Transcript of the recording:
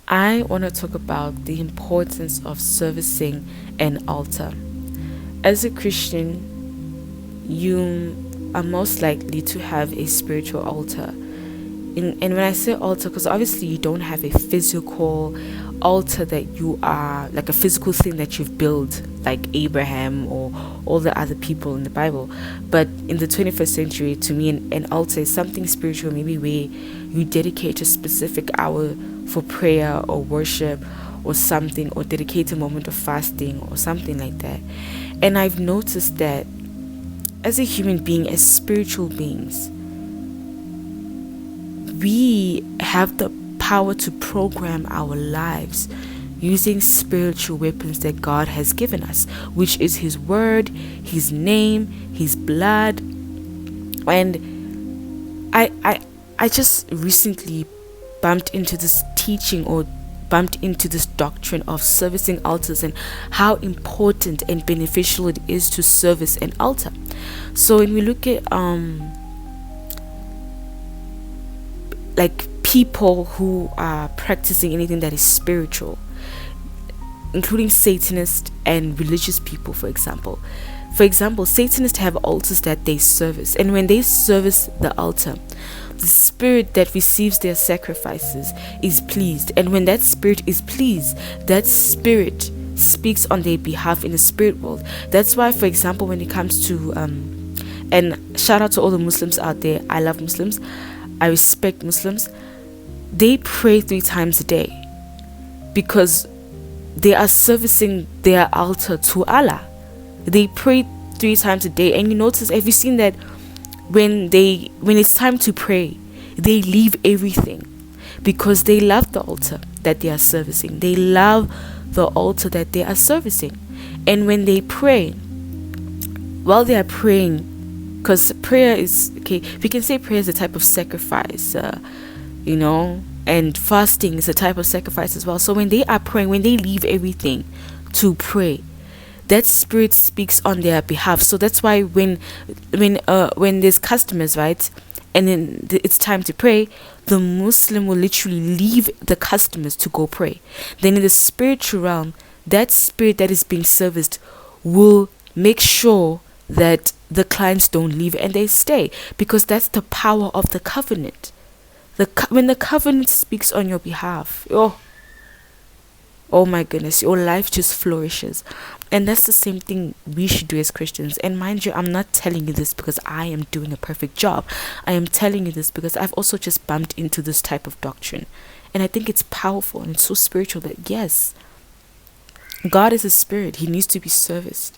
I want to talk about the importance of servicing an altar. As a Christian, you are most likely to have a spiritual altar. And when I say altar, because obviously you don't have a physical altar that you are like a physical thing that you've built, like Abraham or all the other people in the Bible. But in the 21st century, to me, an altar is something spiritual, maybe where you dedicate a specific hour for prayer or worship or something, or dedicate a moment of fasting or something like that. And I've noticed that as a human being, as spiritual beings, we have the power to program our lives using spiritual weapons that God has given us, which is His Word, His name, His blood. And I just recently bumped into this teaching, or bumped into this doctrine of servicing altars, and how important and beneficial it is to service an altar. So when we look at like people who are practicing anything that is spiritual, including Satanists and religious people, for example. For example, Satanists have altars that they service, and when they service the altar, the spirit that receives their sacrifices is pleased, and when that spirit is pleased, that spirit speaks on their behalf in the spirit world. That's why, for example, when it comes to and shout out to all the Muslims out there, I love Muslims, I respect Muslims. They pray 3 times a day because they are servicing their altar to Allah. They pray 3 times a day, and you notice, have you seen that when it's time to pray, they leave everything because they love the altar that they are servicing. They love the altar that they are servicing. And when they pray, while they are praying, because prayer is, okay, we can say prayer is a type of sacrifice, and fasting is a type of sacrifice as well. So when they are praying, when they leave everything to pray, that spirit speaks on their behalf. So that's why when there's customers, right, and then it's time to pray, the Muslim will literally leave the customers to go pray. Then in the spiritual realm, that spirit that is being serviced will make sure that the clients don't leave and they stay, because that's the power of the covenant. When the covenant speaks on your behalf, oh my goodness, your life just flourishes. And that's the same thing we should do as Christians. And mind you, I'm not telling you this because I am doing a perfect job. I am telling you this because I've also just bumped into this type of doctrine, and I think it's powerful and it's so spiritual that yes, God is a spirit. He needs to be serviced.